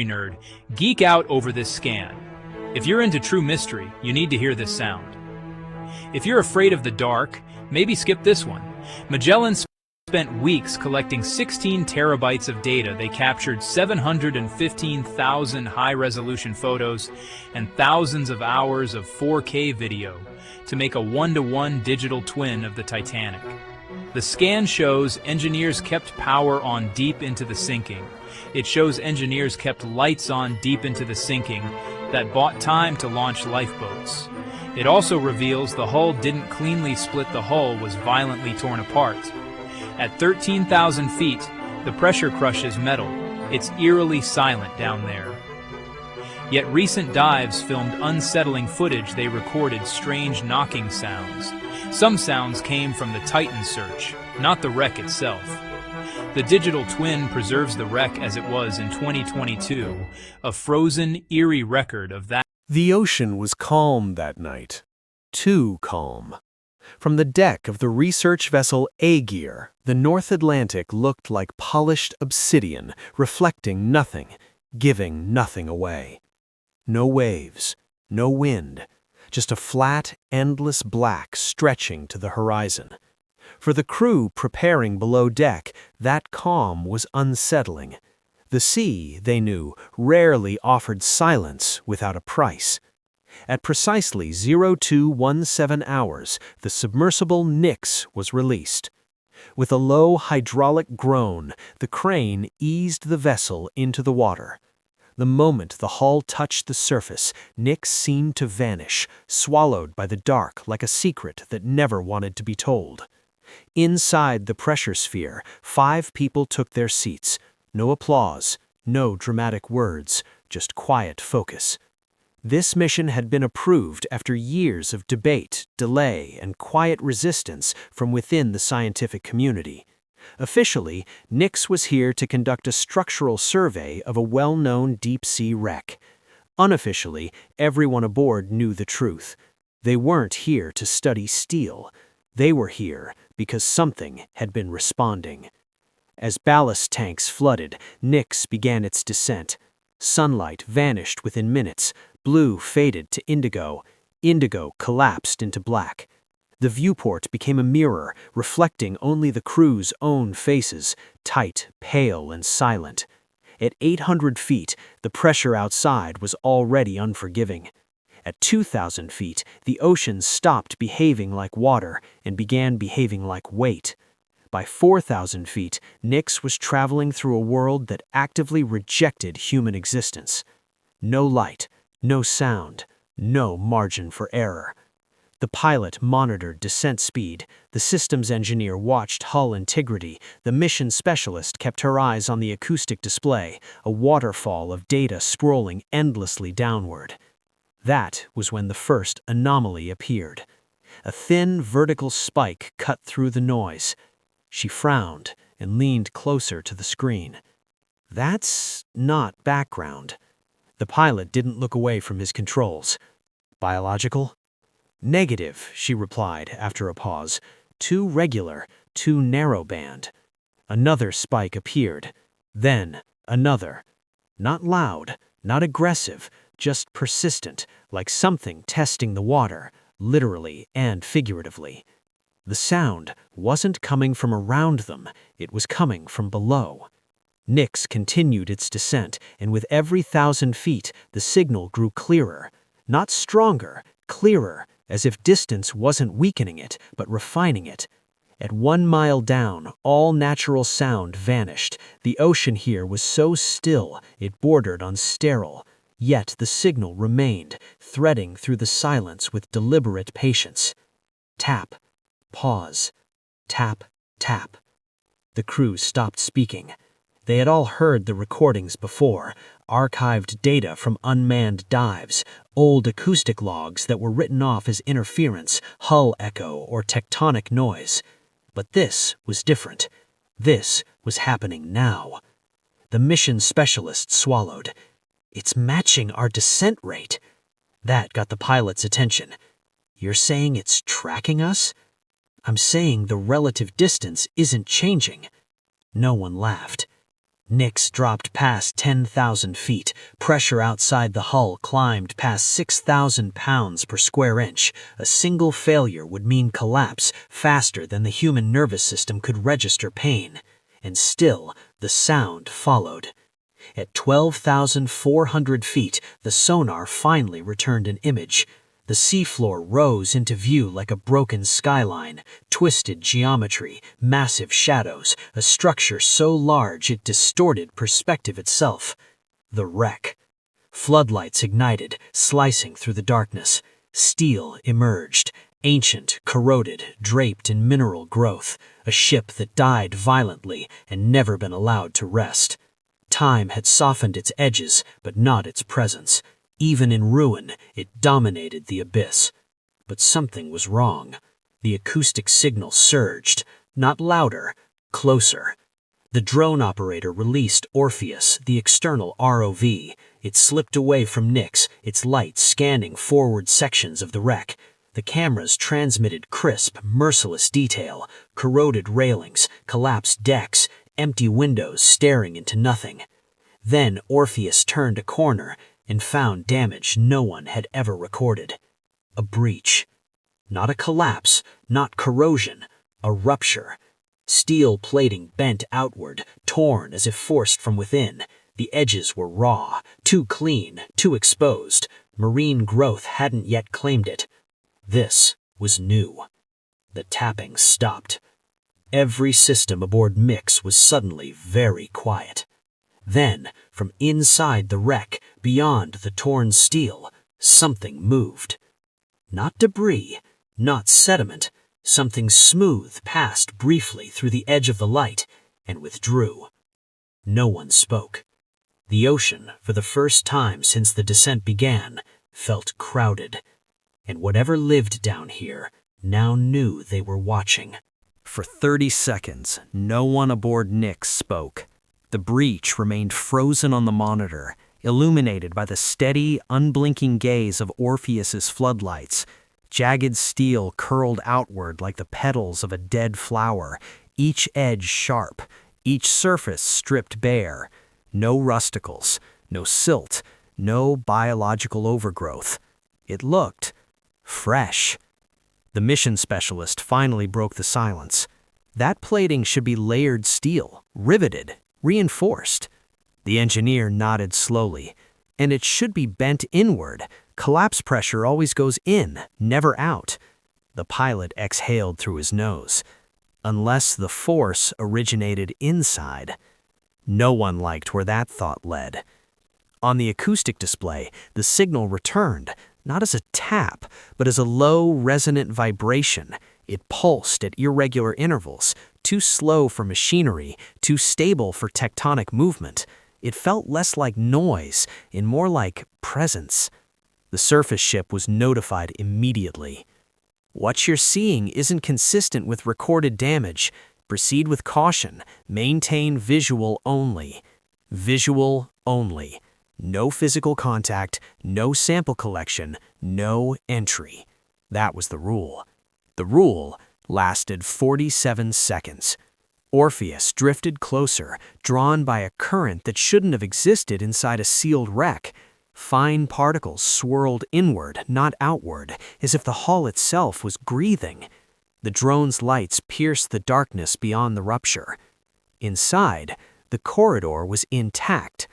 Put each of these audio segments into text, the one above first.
nerd, geek out over this scan. If you're into true mystery, you need to hear this sound. If you're afraid of the dark, maybe skip this one. Magellan spent weeks collecting 16 terabytes of data. They captured 715,000 high-resolution photos and thousands of hours of 4K video to make a one-to-one digital twin of the Titanic. The scan shows engineers kept power on deep into the sinking. It shows engineers kept lights on deep into the sinking that bought time to launch lifeboats. It also reveals the hull didn't cleanly split, the hull was violently torn apart. At 13,000 feet, the pressure crushes metal. It's eerily silent down there. Yet recent dives filmed unsettling footage. They recorded strange knocking sounds. Some sounds came from the Titan search, not the wreck itself. The digital twin preserves the wreck as it was in 2022, a frozen, eerie record of that. The ocean was calm that night. Too calm. From the deck of the research vessel Aegir, the North Atlantic looked like polished obsidian, reflecting nothing, giving nothing away. No waves, no wind, just a flat, endless black stretching to the horizon. For the crew preparing below deck, that calm was unsettling. The sea, they knew, rarely offered silence without a price. At precisely 0217 hours, the submersible Nyx was released. With a low hydraulic groan, the crane eased the vessel into the water. The moment the hull touched the surface, Nyx seemed to vanish, swallowed by the dark like a secret that never wanted to be told. Inside the pressure sphere, 5 people took their seats. No applause, no dramatic words, just quiet focus. This mission had been approved after years of debate, delay, and quiet resistance from within the scientific community. Officially, Nyx was here to conduct a structural survey of a well-known deep-sea wreck. Unofficially, everyone aboard knew the truth. They weren't here to study steel. They were here because something had been responding. As ballast tanks flooded, Nyx began its descent. Sunlight vanished within minutes. Blue faded to indigo. Indigo collapsed into black. The viewport became a mirror, reflecting only the crew's own faces, tight, pale, and silent. At 800 feet, the pressure outside was already unforgiving. At 2,000 feet, the ocean stopped behaving like water and began behaving like weight. By 4,000 feet, Nyx was traveling through a world that actively rejected human existence. No light, no sound, no margin for error. The pilot monitored descent speed, the systems engineer watched hull integrity, the mission specialist kept her eyes on the acoustic display, a waterfall of data scrolling endlessly downward. That was when the first anomaly appeared. A thin, vertical spike cut through the noise. She frowned and leaned closer to the screen. That's not background. The pilot didn't look away from his controls. Biological? Negative, she replied after a pause. Too regular, too narrowband. Another spike appeared. Then another. Not loud, not aggressive, just persistent, like something testing the water, literally and figuratively. The sound wasn't coming from around them, it was coming from below. Nyx continued its descent, and with every 1,000 feet, the signal grew clearer. Not stronger, clearer, as if distance wasn't weakening it, but refining it. At 1 mile down, all natural sound vanished. The ocean here was so still, it bordered on sterile. Yet the signal remained, threading through the silence with deliberate patience. Tap, pause, tap, tap. The crew stopped speaking. They had all heard the recordings before, archived data from unmanned dives, old acoustic logs that were written off as interference, hull echo, or tectonic noise. But this was different. This was happening now. The mission specialist swallowed. It's matching our descent rate. That got the pilot's attention. You're saying it's tracking us? I'm saying the relative distance isn't changing. No one laughed. Nix dropped past 10,000 feet. Pressure outside the hull climbed past 6,000 pounds per square inch. A single failure would mean collapse faster than the human nervous system could register pain. And still, the sound followed. At 12,400 feet, the sonar finally returned an image. The seafloor rose into view like a broken skyline, twisted geometry, massive shadows, a structure so large it distorted perspective itself. The wreck. Floodlights ignited, slicing through the darkness. Steel emerged, ancient, corroded, draped in mineral growth, a ship that died violently and never been allowed to rest. Time had softened its edges, but not its presence. Even in ruin, it dominated the abyss. But something was wrong. The acoustic signal surged, not louder, closer. The drone operator released Orpheus, the external ROV. It slipped away from Nix, its light scanning forward sections of the wreck. The cameras transmitted crisp, merciless detail, corroded railings, collapsed decks, empty windows staring into nothing. Then Orpheus turned a corner and found damage no one had ever recorded. A breach. Not a collapse, not corrosion, a rupture. Steel plating bent outward, torn as if forced from within. The edges were raw, too clean, too exposed. Marine growth hadn't yet claimed it. This was new. The tapping stopped. Every system aboard Mix was suddenly very quiet. Then, from inside the wreck, beyond the torn steel, something moved. Not debris, not sediment. Something smooth passed briefly through the edge of the light and withdrew. No one spoke. The ocean, for the first time since the descent began, felt crowded. And whatever lived down here now knew they were watching. For 30 seconds, no one aboard Nix spoke. The breach remained frozen on the monitor, illuminated by the steady, unblinking gaze of Orpheus's floodlights. Jagged steel curled outward like the petals of a dead flower, each edge sharp, each surface stripped bare. No rusticles, no silt, no biological overgrowth. It looked fresh. The mission specialist finally broke the silence. That plating should be layered steel, riveted, reinforced. The engineer nodded slowly. And it should be bent inward. Collapse pressure always goes in, never out. The pilot exhaled through his nose. Unless the force originated inside. No one liked where that thought led. On the acoustic display, the signal returned, not as a tap, but as a low, resonant vibration. It pulsed at irregular intervals, too slow for machinery, too stable for tectonic movement. It felt less like noise and more like presence. The surface ship was notified immediately. What you're seeing isn't consistent with recorded damage. Proceed with caution. Maintain visual only. Visual only. No physical contact, no sample collection, no entry. That was the rule. The rule lasted 47 seconds. Orpheus drifted closer, drawn by a current that shouldn't have existed inside a sealed wreck. Fine particles swirled inward, not outward, as if the hull itself was breathing. The drone's lights pierced the darkness beyond the rupture. Inside, the corridor was intact.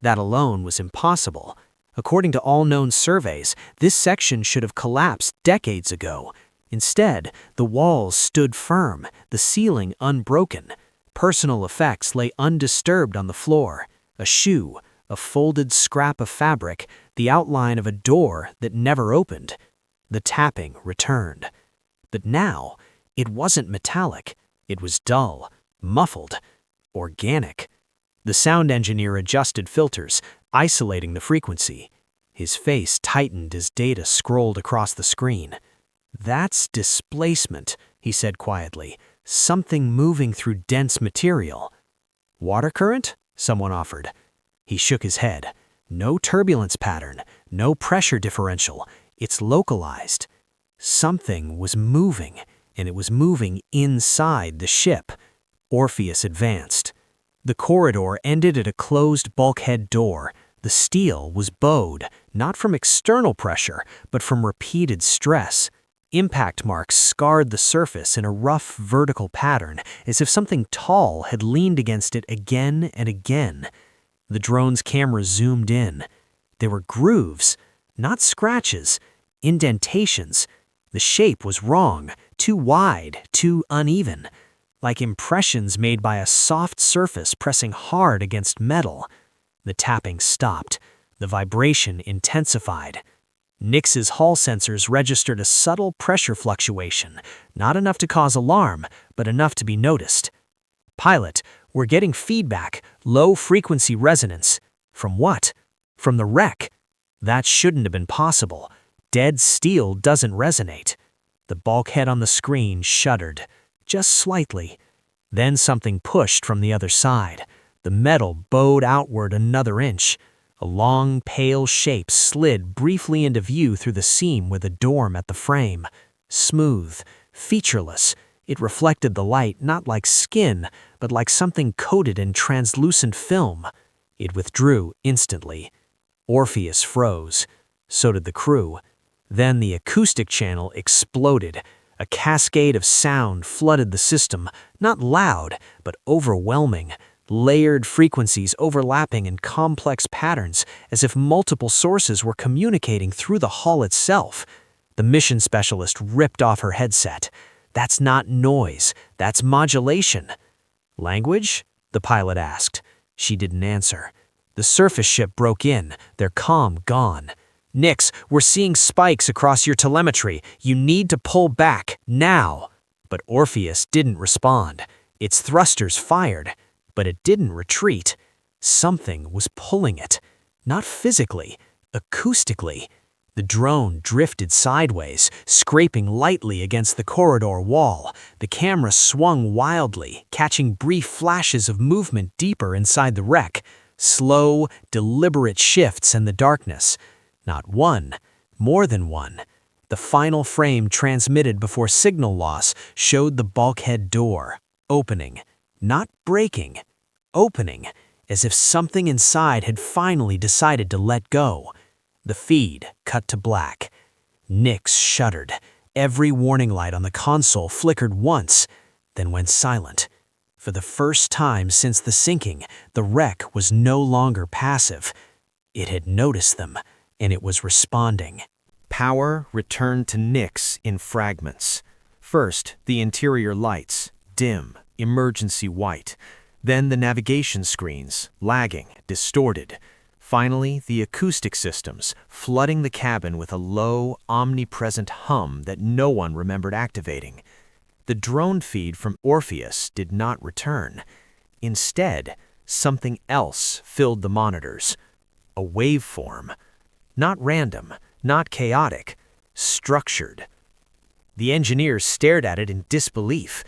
That alone was impossible. According to all known surveys, this section should have collapsed decades ago. Instead, the walls stood firm, the ceiling unbroken. Personal effects lay undisturbed on the floor. A shoe, a folded scrap of fabric, the outline of a door that never opened. The tapping returned. But now, it wasn't metallic. It was dull, muffled, organic. The sound engineer adjusted filters, isolating the frequency. His face tightened as data scrolled across the screen. "That's displacement," he said quietly. "Something moving through dense material." "Water current?" someone offered. He shook his head. "No turbulence pattern, no pressure differential. It's localized." Something was moving, and it was moving inside the ship. Orpheus advanced. The corridor ended at a closed bulkhead door. The steel was bowed, not from external pressure, but from repeated stress. Impact marks scarred the surface in a rough vertical pattern, as if something tall had leaned against it again and again. The drone's camera zoomed in. There were grooves, not scratches, indentations. The shape was wrong, too wide, too uneven, like impressions made by a soft surface pressing hard against metal. The tapping stopped. The vibration intensified. Nix's hull sensors registered a subtle pressure fluctuation, not enough to cause alarm, but enough to be noticed. "Pilot, we're getting feedback, low-frequency resonance." From what? From the wreck. That shouldn't have been possible. Dead steel doesn't resonate. The bulkhead on the screen shuddered, just slightly. Then something pushed from the other side. The metal bowed outward another inch. A long, pale shape slid briefly into view through the seam with a dorm at the frame. Smooth, featureless, it reflected the light not like skin, but like something coated in translucent film. It withdrew instantly. Orpheus froze. So did the crew. Then the acoustic channel exploded. A cascade of sound flooded the system, not loud, but overwhelming. Layered frequencies overlapping in complex patterns, as if multiple sources were communicating through the hull itself. The mission specialist ripped off her headset. "That's not noise, that's modulation." "Language?" the pilot asked. She didn't answer. The surface ship broke in, their comm gone. "Nix, we're seeing spikes across your telemetry. You need to pull back, now." But Orpheus didn't respond. Its thrusters fired. But it didn't retreat. Something was pulling it. Not physically, acoustically. The drone drifted sideways, scraping lightly against the corridor wall. The camera swung wildly, catching brief flashes of movement deeper inside the wreck. Slow, deliberate shifts in the darkness. Not one, more than one. The final frame transmitted before signal loss showed the bulkhead door, opening. Not breaking, opening, as if something inside had finally decided to let go. The feed cut to black. Nix shuddered. Every warning light on the console flickered once, then went silent. For the first time since the sinking, the wreck was no longer passive. It had noticed them, and it was responding. Power returned to Nix in fragments. First, the interior lights, dim, emergency white. Then the navigation screens, lagging, distorted. Finally, the acoustic systems, flooding the cabin with a low, omnipresent hum that no one remembered activating. The drone feed from Orpheus did not return. Instead, something else filled the monitors. A waveform. Not random, not chaotic, structured. The engineers stared at it in disbelief.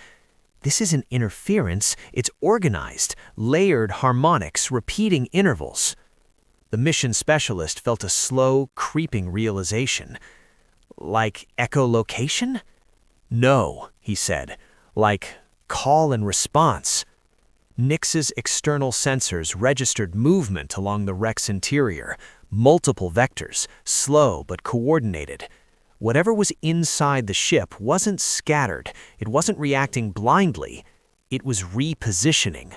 This isn't interference, it's organized, layered harmonics repeating intervals. The mission specialist felt a slow, creeping realization. Like echolocation? "No," he said. "Like call and response." Nix's external sensors registered movement along the wreck's interior, multiple vectors, slow but coordinated. Whatever was inside the ship wasn't scattered, it wasn't reacting blindly, it was repositioning.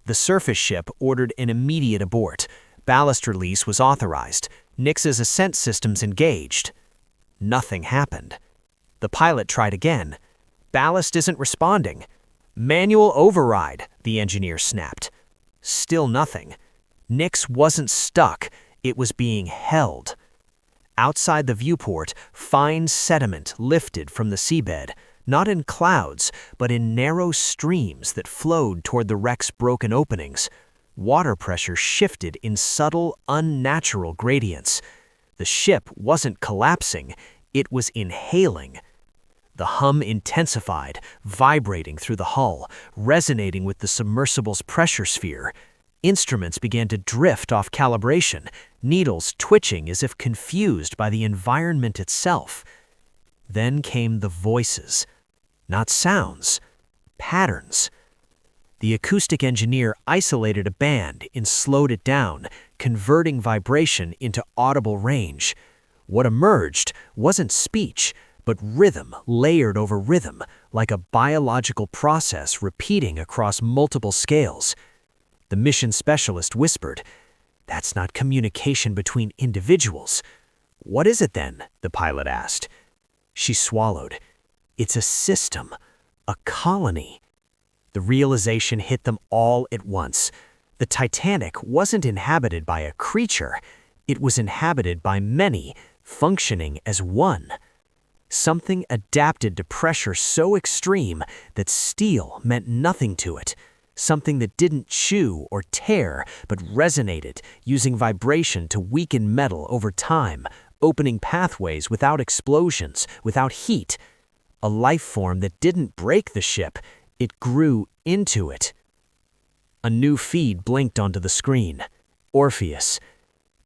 The surface ship ordered an immediate abort. Ballast release was authorized. Nix's ascent systems engaged. Nothing happened. The pilot tried again. "Ballast isn't responding." "Manual override," the engineer snapped. Still nothing. Nix wasn't stuck, it was being held. Outside the viewport, fine sediment lifted from the seabed, not in clouds, but in narrow streams that flowed toward the wreck's broken openings. Water pressure shifted in subtle, unnatural gradients. The ship wasn't collapsing, it was inhaling. The hum intensified, vibrating through the hull, resonating with the submersible's pressure sphere. Instruments began to drift off calibration, needles twitching as if confused by the environment itself. Then came the voices. Not sounds, patterns. The acoustic engineer isolated a band and slowed it down, converting vibration into audible range. What emerged wasn't speech, but rhythm layered over rhythm, like a biological process repeating across multiple scales. The mission specialist whispered, "That's not communication between individuals." "What is it then?" the pilot asked. She swallowed. "It's a system, a colony." The realization hit them all at once. The Titanic wasn't inhabited by a creature. It was inhabited by many, functioning as one. Something adapted to pressure so extreme that steel meant nothing to it. Something that didn't chew or tear, but resonated, using vibration to weaken metal over time, opening pathways without explosions, without heat. A life form that didn't break the ship, it grew into it. A new feed blinked onto the screen. Orpheus.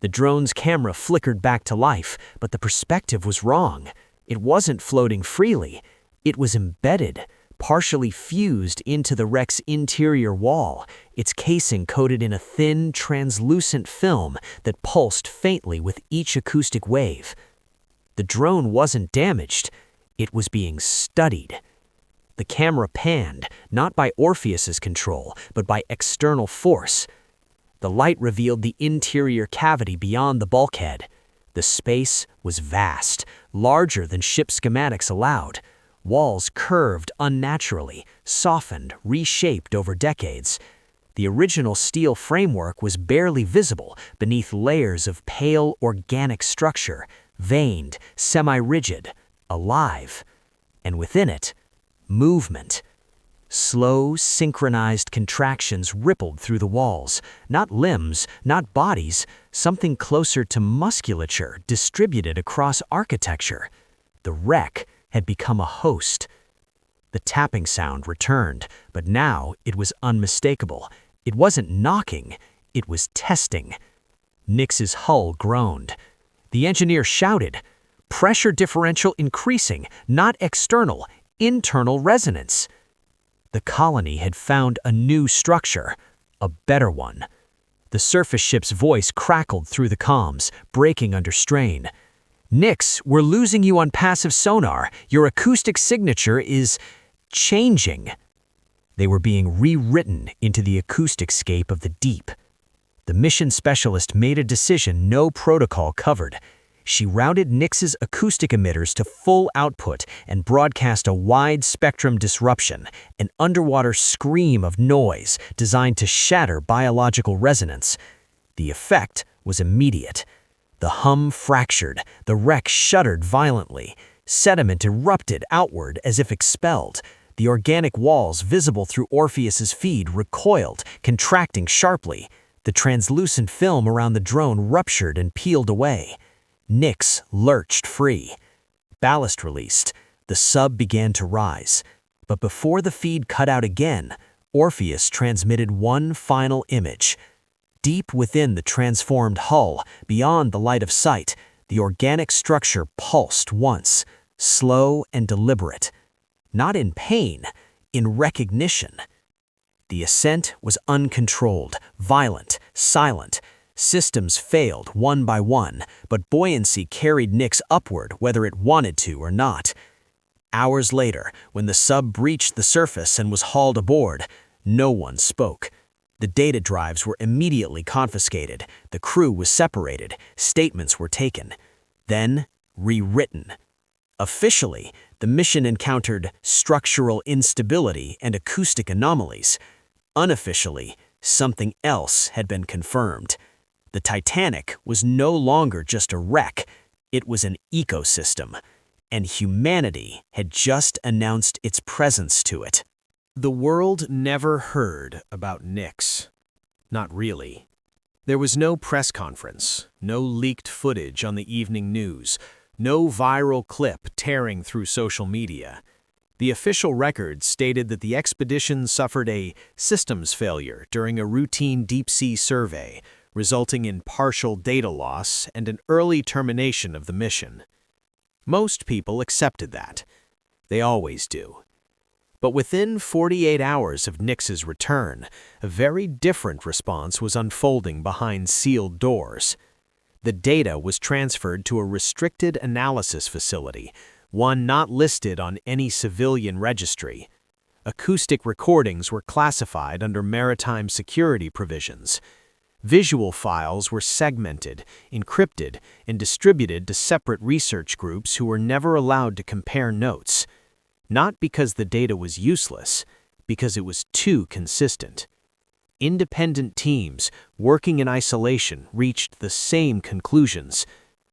The drone's camera flickered back to life, but the perspective was wrong. It wasn't floating freely. It was embedded, partially fused into the wreck's interior wall, its casing coated in a thin, translucent film that pulsed faintly with each acoustic wave. The drone wasn't damaged. It was being studied. The camera panned, not by Orpheus's control, but by external force. The light revealed the interior cavity beyond the bulkhead. The space was vast, larger than ship schematics allowed. Walls curved unnaturally, softened, reshaped over decades. The original steel framework was barely visible beneath layers of pale organic structure, veined, semi-rigid, alive. And within it, movement. Slow, synchronized contractions rippled through the walls. Not limbs, not bodies, something closer to musculature distributed across architecture. The wreck had become a host. The tapping sound returned, but now it was unmistakable. It wasn't knocking, it was testing. Nix's hull groaned. The engineer shouted, "Pressure differential increasing, not external, internal resonance." The colony had found a new structure, a better one. The surface ship's voice crackled through the comms, breaking under strain. "Nix, we're losing you on passive sonar. Your acoustic signature is changing." They were being rewritten into the acousticscape of the deep. The mission specialist made a decision no protocol covered. She routed Nix's acoustic emitters to full output and broadcast a wide-spectrum disruption, an underwater scream of noise designed to shatter biological resonance. The effect was immediate. The hum fractured, the wreck shuddered violently. Sediment erupted outward as if expelled. The organic walls visible through Orpheus's feed recoiled, contracting sharply. The translucent film around the drone ruptured and peeled away. Nix lurched free. Ballast released, the sub began to rise. But before the feed cut out again, Orpheus transmitted one final image. Deep within the transformed hull, beyond the light of sight, the organic structure pulsed once, slow and deliberate. Not in pain, in recognition. The ascent was uncontrolled, violent, silent. Systems failed one by one, but buoyancy carried Nix upward whether it wanted to or not. Hours later, when the sub breached the surface and was hauled aboard, no one spoke. The data drives were immediately confiscated, the crew was separated, statements were taken, then rewritten. Officially, the mission encountered structural instability and acoustic anomalies. Unofficially, something else had been confirmed. The Titanic was no longer just a wreck, it was an ecosystem, and humanity had just announced its presence to it. The world never heard about Nix. Not really. There was no press conference, no leaked footage on the evening news, no viral clip tearing through social media. The official record stated that the expedition suffered a systems failure during a routine deep-sea survey, resulting in partial data loss and an early termination of the mission. Most people accepted that. They always do. But within 48 hours of Nix's return, a very different response was unfolding behind sealed doors. The data was transferred to a restricted analysis facility, one not listed on any civilian registry. Acoustic recordings were classified under maritime security provisions. Visual files were segmented, encrypted, and distributed to separate research groups who were never allowed to compare notes. Not because the data was useless, because it was too consistent. Independent teams, working in isolation, reached the same conclusions.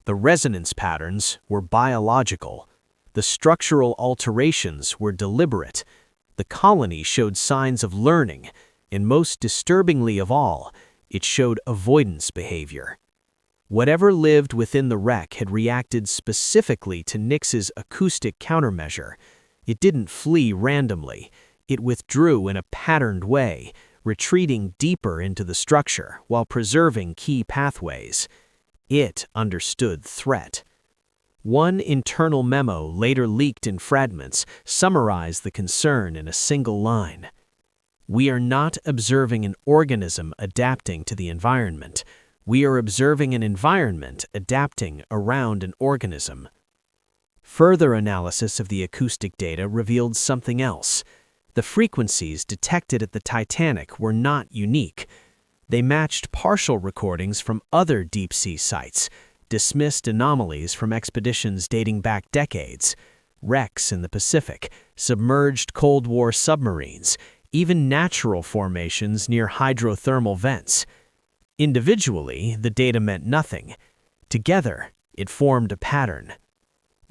The resonance patterns were biological. The structural alterations were deliberate. The colony showed signs of learning, and most disturbingly of all, it showed avoidance behavior. Whatever lived within the wreck had reacted specifically to Nix's acoustic countermeasure. It didn't flee randomly. It withdrew in a patterned way, retreating deeper into the structure while preserving key pathways. It understood threat. One internal memo, later leaked in fragments, summarized the concern in a single line. "We are not observing an organism adapting to the environment. We are observing an environment adapting around an organism." Further analysis of the acoustic data revealed something else. The frequencies detected at the Titanic were not unique. They matched partial recordings from other deep-sea sites, dismissed anomalies from expeditions dating back decades, wrecks in the Pacific, submerged Cold War submarines, even natural formations near hydrothermal vents. Individually, the data meant nothing. Together, it formed a pattern.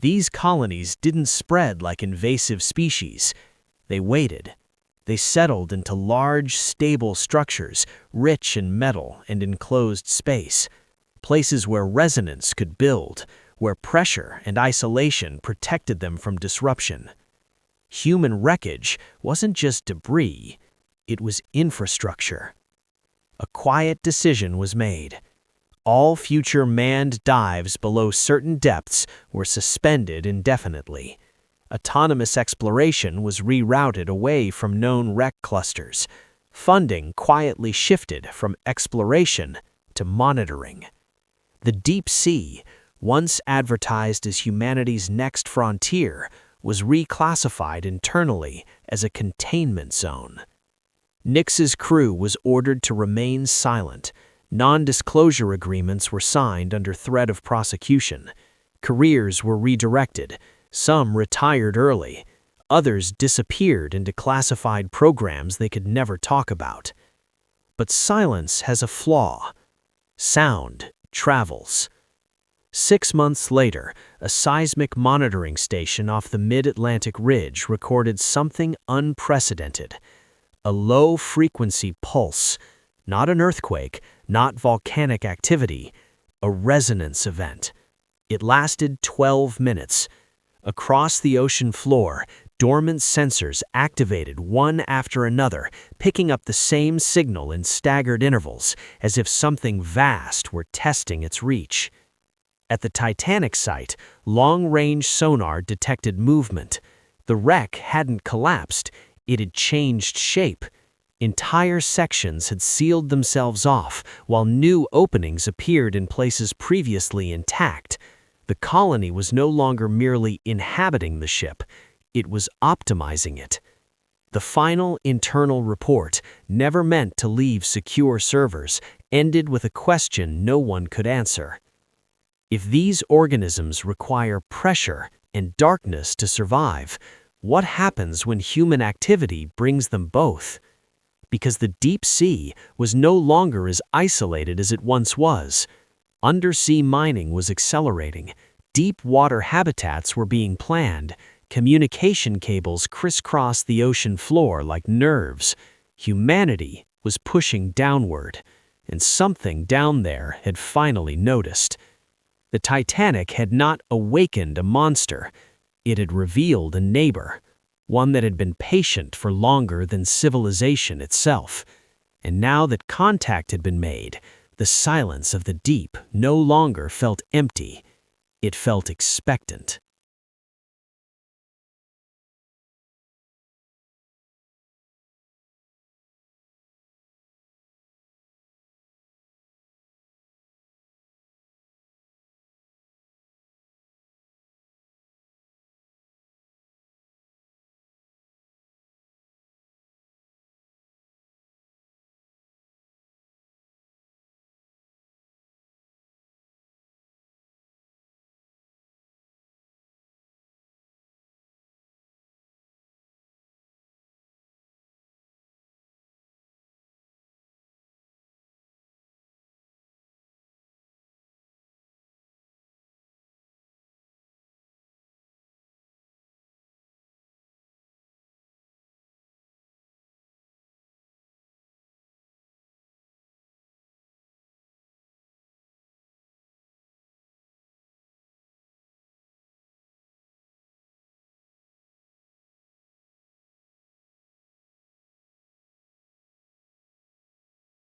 These colonies didn't spread like invasive species. They waited. They settled into large, stable structures, rich in metal and enclosed space. Places where resonance could build, where pressure and isolation protected them from disruption. Human wreckage wasn't just debris, it was infrastructure. A quiet decision was made. All future manned dives below certain depths were suspended indefinitely. Autonomous exploration was rerouted away from known wreck clusters. Funding quietly shifted from exploration to monitoring. The deep sea, once advertised as humanity's next frontier, was reclassified internally as a containment zone. Nix's crew was ordered to remain silent. Non-disclosure agreements were signed under threat of prosecution. Careers were redirected. Some retired early. Others disappeared into classified programs they could never talk about. But silence has a flaw. Sound travels. 6 months later, a seismic monitoring station off the mid-Atlantic ridge recorded something unprecedented. A low-frequency pulse, not an earthquake, not volcanic activity, a resonance event. It lasted 12 minutes. Across the ocean floor, dormant sensors activated one after another, picking up the same signal in staggered intervals, as if something vast were testing its reach. At the Titanic site, long-range sonar detected movement. The wreck hadn't collapsed, it had changed shape. Entire sections had sealed themselves off, while new openings appeared in places previously intact. The colony was no longer merely inhabiting the ship, it was optimizing it. The final internal report, never meant to leave secure servers, ended with a question no one could answer. If these organisms require pressure and darkness to survive, what happens when human activity brings them both? Because the deep sea was no longer as isolated as it once was. Undersea mining was accelerating, deep water habitats were being planned, communication cables crisscrossed the ocean floor like nerves. Humanity was pushing downward, and something down there had finally noticed. The Titanic had not awakened a monster, it had revealed a neighbor, one that had been patient for longer than civilization itself. And now that contact had been made, the silence of the deep no longer felt empty, it felt expectant.